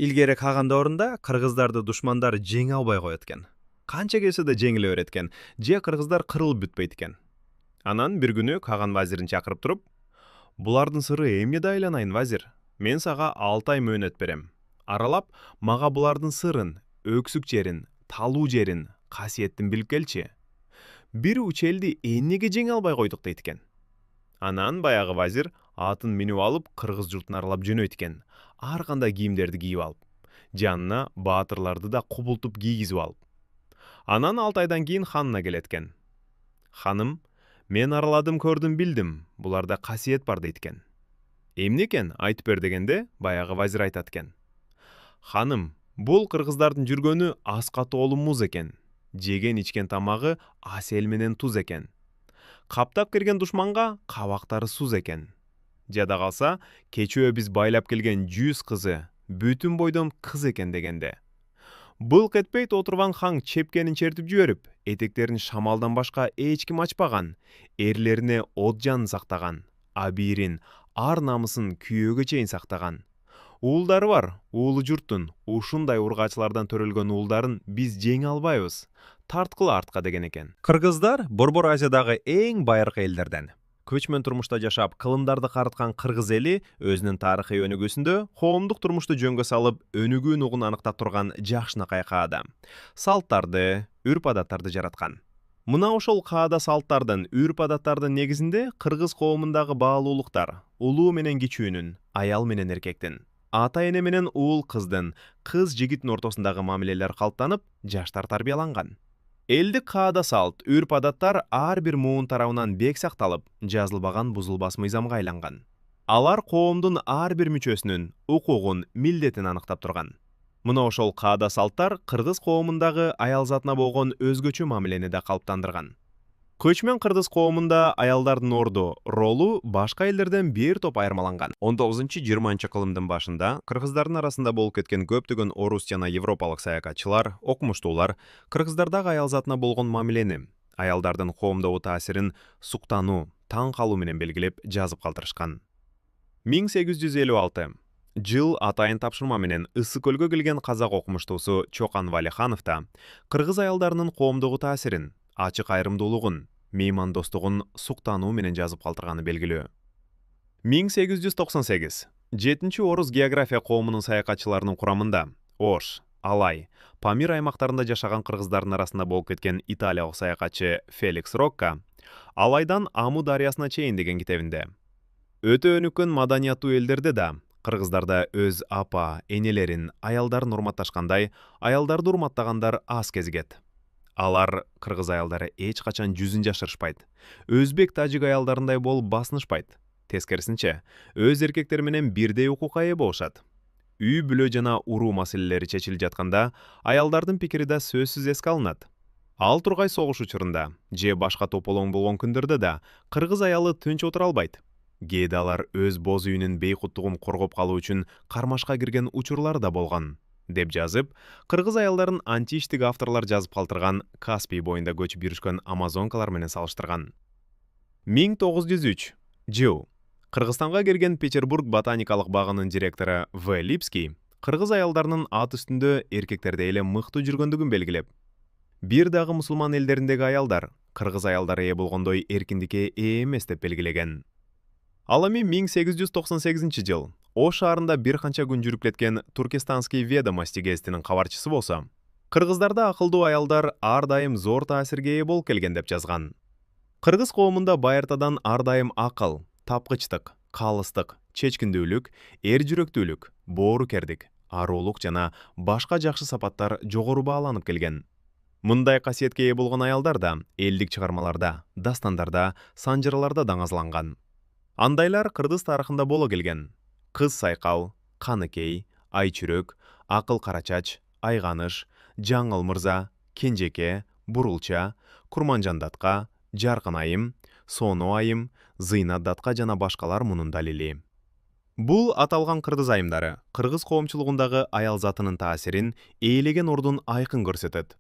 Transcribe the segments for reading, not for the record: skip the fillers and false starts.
Илгери калган доорунда кыргыздарды душмандар жеңе албай коет экен. Канча келсе да жеңиле берет экен, же кыргыздар кырылып бүтпөйт экен. Анан бир күнү Каган вазирин чакырып туруп, булардын сыры эмнеде айланайын вазир? Мен сага 6 ай мөөнөт берем. Аралап, мага булардын сырын, өксүк жерин, талуу жерин, касиетин билип келчи. Бир учелди эмнеге жеңе албай койдук дейт экен. Анан баягы вазир атын минип алып кыргыз журтун аралап жөнөйт экен. Ар кандай кийимдерди кийип алып, жанына баатырларды да кубултуп кийгизип алып. Анан 6 айдан кийин ханына келет экен. Ханым, мен араладым, көрдүм, билдим. Буларда касиет бар дейт экен. Эмне экен айтып бер дегенде, баягы вазир айтат экен. Ханым, бул кыргыздардын жүргөнү ас катоолу муз экен. Жеген ичкен тамагы асел менен туз экен. Каптап кирген душманга кабактары суз экен. Жада калса, кечөө биз байлап келген 100 кызы бүтүн бойдон кыз экен дегенде. Былк этпейт отурган хаң чепкенин чертип жиберип, этектерин шамалдан башка эч ким ачпаган, эрлерине от жанын сактаган, абийирин, ар намысын күйөөгө чейин сактаган. Уулдары бар, уулу журттун, ушундай ургачылардан төрөлгөн уулдарын биз жеңе албайбыз. Тарткыла артка деген экен. Кыргыздар Борбор Азиядагы эң байыркы элдерден. Көчмөн турмушта жашап, кылымдарды карыткан кыргыз эли өзүнүн тарыхый өнүгүүсүндө коомдук турмушту жөнгө салып, өнүгүүнү угун аныктап турган жакшынакай каада. Салттарды, үрп-адаттарды жараткан. Мына ошол каада салттардын, үрп-адаттардын негизинде кыргыз коомундагы баалуулуктар, улуу менен кичүүнүн, аял менен эркектин, ата-эне менен уул кыздын, кыз жигиттин ортосундагы мамилелер калыптанып, жаштар тарбияланган. Элдик каада салт, үрп-адаттар ар бир муун тарабынан бек сакталып, жазылбаган бузулбас мыйзамга айланган. Алар коомдун ар бир мүчөсүнүн укугун, милдетин аныктап турган. Мына ошол каада салттар кыргыз коомундагы аял затына болгон өзгөчө мамилени да калыптандырган. Көчмөн кыргыз коомунда аялдардын орду, ролу башка элдерден бир топ айырмаланган. 19-20 кылымдын башында кыргыздардын арасында болуп кеткен көптөгөн орус жана европалык саякатчылар, окумуштуулар кыргыздардагы аял затына болгон мамилени, аялдардын коомдогу таасирин суктануу, таң калуу менен белгилеп жазып калтырышкан. 1856 жыл атайын тапшырма менен Ысык көлгө келген казак окумуштуусу Чокан Валиханов да кыргыз аялдарынын коомдогу таасирин, ачык айрымдуулугун, меймандостугун суктануу менен жазып калтырганы белгилүү. 1898 7 орус география коомунун саякатчыларынын курамында Ош, Алай, Памир аймактарында жашаган кыргыздардын арасында болуп кеткен италиялык саякатчы Феликс Рокка Алайдан Аму дарыясына чейин деген китебинде өтө өнүккөн маданияттуу элдерде да кыргыздарда өз апа, энелерин, аялдарын урматташкандай, аялдарды урматтагандар аз кезигет. Алар кыргыз аялдары эч качан жүзүн жашырышпайт. Өзбек, тажик аялдарындай болуп басынышпайт. Тескерисинче, өз эркектери менен бирдей укукка ээ болушат. Үй бүлө жана уруу маселелери чечилип жатканда, аялдардын пикири да сөзсүз эске алынат. Ал тургай согуш учурунда, же башка тополоң болгон күндөрдө да кыргыз аялы тынч отура албайт. Кээде алар өз боз үйүнүн бейкуттугун коргоп калуу үчүн кармашка кирген учурлар да болгон, деп жазып, кыргыз аялдарын антиштик авторлор жазып калтырган Каспий боюнда көчүп жүрүшкөн амазонкалар менен салыштырган. 1903 жыл Кыргызстанга келген Петербург ботаникалык багынын директору В. Липский кыргыз аялдарынын ат үстүндө эркектердей эле мыкты жүргөндүгүн белгилеп, бир дагы мусулман элдериндеги аялдар кыргыз аялдары ээ болгондой эркиндикке ээ эмес деп белгилеген. Ал эми 1898 жыл Ош шаарында бир канча күн жүрүп кеткен Туркестанский ведомости гезитинин кабарчысы болсо, кыргыздарда акылдуу аялдар ар дайым зор таасирге ээ болуп келген деп жазган. Кыргыз коомунда байыртадан ар дайым акыл, тапкычтык, калыстык, чечкиндүүлүк, эр жүрөктүүлүк, боорукердик, аруулук жана башка жакшы сапаттар жогору бааланып келген. Мындай касиетке ээ болгон аялдар да элдик чыгармаларда, дастандарда, санжырларда даңазаланган. Андайлар кыргыз тарыхында боло келген. Кыз сайкал, Каныкей, Айчүрөк, Акыл Карачач, Айганыш, Жаңыл Мырза, Кенжеке, Бурулча, Курманжан датка, Жаркын айым, Сону айым, Зыйнат датка жана башкалар мунун далили. Бул аталган кыргыз айымдары кыргыз коомчулугундагы аял затынын таасирин, ээлеген ордун айкын көрсөтөт.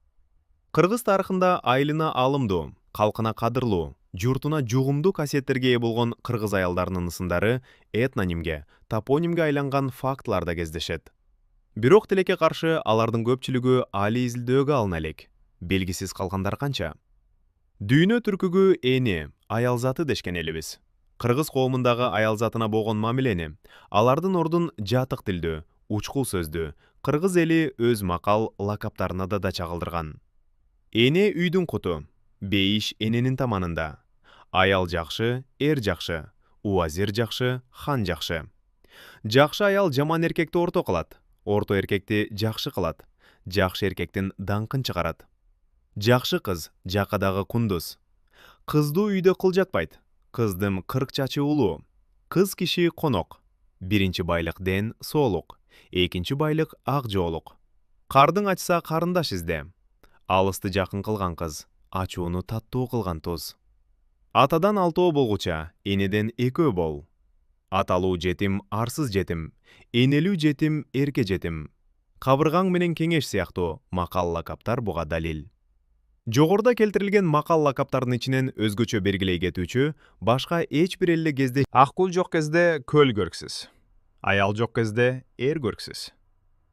Кыргыз тарыхында айылына алымдуу, калкына кадырлуу, журтуна жугумдуу касиеттерге ээ болгон кыргыз аялдарынын ысындары этнонимге, топонимге айланган фактылар да кездешет. Бирок тилекке каршы алардын көпчүлүгү али изилдөөгө алына элек. Белгисиз калгандар канча? Дүйнө түркүгү эни, аял заты дешкен элибиз. Кыргыз коомундагы аял затына болгон мамилени алардын ордун жатык тилдүү, учкул сөздүү, кыргыз эли өз макал лакаптарына да чагылдырган. Эне үйдүн куту, бейиш эненин таманында. Аял жакшы, жакшы, уазир жакшы, хан жакшы. Жакшы аял жаман эркекти орто кылат, орто эркекти жакшы кылат, жакшы эркектин даңкын чыгарат. Жакшы кыз жакадагы кундуз. Кызды үйдө кыл жатпайт, кыздын 40 чачы улуу. Кыз киши конок. Биринчи байлык ден соолук, экинчи байлык ак жоолук. Кардың ачса карындаш изде. Алысты жакын кылган кыз, ачууну таттуу кылган туз. Атадан 6 болгуча, энеден 2 бол. Аталуу жетим, арсыз жетим, энелүү жетим, эрке жетим. Кабыргаң менен кеңеш сыяктуу макал лакаптар буга далил. Жогоруда келтирилген макал лакаптардын ичинен өзгөчө белгилей кетүүчү башка эч бир эле кезде аккул жок кезде көл көрксүз. Аял жок кезде көрксүз.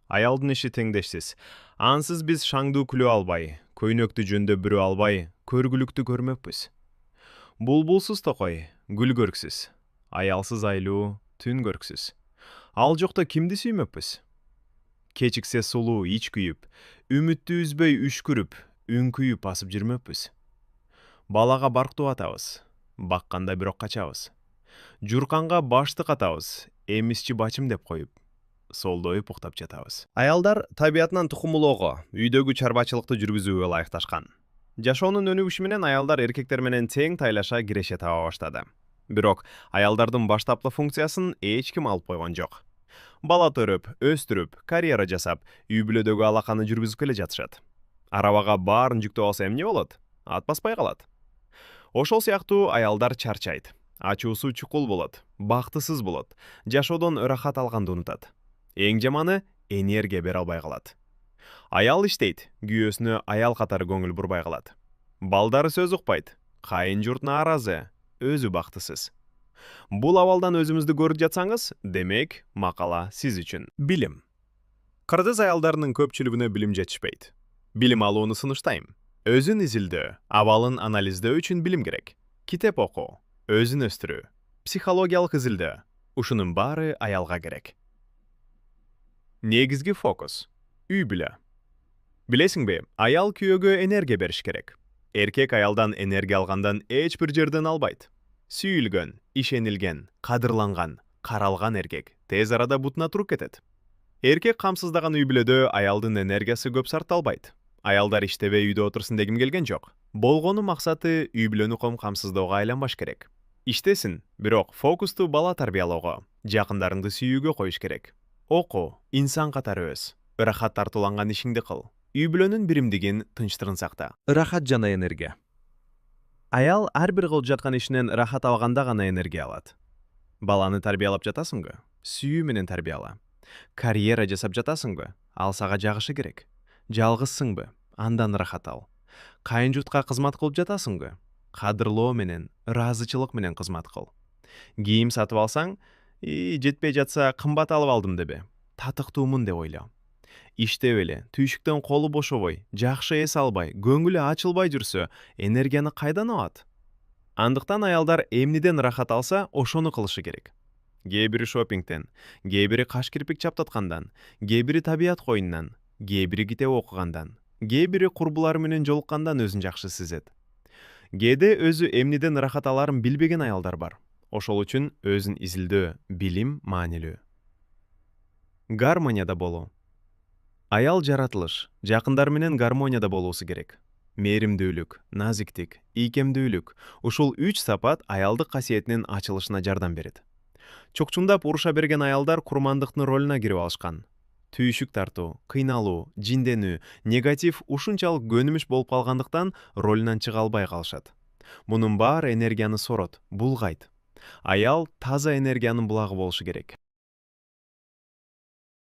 Аялдын иши теңдешсиз. Ансыз биз шаңдуу күлө албай, көйнөктү жөндө бүрө албай, көргүлүктү көрмөкпүз. Булбулсуз токой, гүл көрксүз. Аялсыз айлуу, түн көрксүз. Ал жокто кимди сүймөкпүз? Кечиксе сулуу ич күйүп, үмүттү үзбөй үшкүрүп, үн күйүп басып жүрмөкпүз. Балага барктуу атабыз, бакканда бирок качабыз. Журканга башты катабыз, эмисчи бачым деп коюп, солдоюп уктап жатабыз. Аялдар табиятынан тукумулоого, үйдөгү чарбачылыкты жүргүзүүгө ылайыкташкан. Жашоонун өнүгүшү менен аялдар эркектер менен тең тайлаша киреше таба баштады. Бирок аялдардын баштапкы функциясын эч ким алып койгон жок. Бала төрөп, өстүрүп, карьера жасап, үй бүлөдөгү алаканы жүргүзүп келе жатышат. Арабага баарын жүктөп алса эмне болот? Ат баспай калат. Ошол сыяктуу аялдар чарчайт. Ачуусу чукул болот, бактысыз болот, жашоодон ырахат алганды унутат. Эң жаманы энергия бере албай калат. Аял иштейт, күйөөсүнө аял катары көңүл бурбай калат. Балдары сөз укпайт, кайын журт нааразы, өзү бактысыз. Бул абалдан өзүңүздү көрүп жатсаңыз, демек макала сиз үчүн. Билим. Кыргыз аялдарынын көпчүлүгүнө билим жетишпейт. Билим алууну сунуштайм. Өзүн изилдөө, абалын анализдөө үчүн билим керек. Китеп окуу, өзүн өстүрүү, психологиялык изилдөө. Ушунун баары аялга керек. Негизги фокус. Үй бүлө. Билесиңби, аял күйөөгө энергия бериш керек. Эркек аялдан энергия алгандан эч бир жерден албайт. Сүйүлгөн, ишенилген, кадырланган, каралган эркек тез арада бутуна туруп кетет. Эркек камсыздаган үй бүлөдө аялдын энергиясы көп сарпталбайт. Аялдар иштебей үйдө отурсун дегим келген жок. Болгону максаты үй бүлөнү ком камсыздоого айланбаш керек. Иштесин, бирок фокусту бала тарбиялоого, жакындарыңды сүйүүгө коюш керек. Оку, инсан катары өс, ырахат тартууланган ишиңди кыл. Үй бүлөнүн биримдигин, тынчтыгын сакта. Ырахат жана энергия. Аял ар бир кылып жаткан ишинен ырахат алганда гана энергия алат. Баланы тарбиялап жатасыңбы? Сүйүү менен тарбияла. Карьера жасап жатасыңбы? Ал сага жагышы керек. Жалгызсыңбы? Андан ырахат ал. Кайын журтка кызмат кылып жатасыңбы? Кадырлоо менен, ыраазычылык менен кызмат кыл. Кийим сатып алсаң, жетпей жатса кымбат алып алдым дебе. Татыктуумун деп ойло. Иштеп эле, түйшүктөн колу бошобой, жакшы эс албай, көңүлү ачылбай жүрсө, энергияны кайдан алат? Андыктан аялдар эмниден ырахат алса, ошону кылышы керек. Кээ бири шопингден, кээ бири каш кирпик чаптаткандан, кээ бири табият коюндан, кээ бири китеп окугандан, кээ бири курбулары менен жолуккандан өзүн жакшы сезет. Кээде өзү эмниден ырахат аларын билбеген аялдар бар. Ошол үчүн өзүн изилдөө, билим маанилүү. Гармонияда болуу. Аял жаратылыш, жакындар менен гармонияда болуусу керек. Мээримдүүлүк, назиктик, ийкемдүүлүк, ушул 3 сапат аялдык касиетинин ачылышына жардам берет. Чокчундап уруша берген аялдар курмандыктын ролуна кирип алышкан. Түйшүк тартуу, кыйналуу, жинденүү, негатив ушунчалык көнүмүш болуп калгандыктан ролунан чыга албай калышат. Мунун баары энергияны сорот, булгайт. Аял таза энергиянын булагы болушу керек.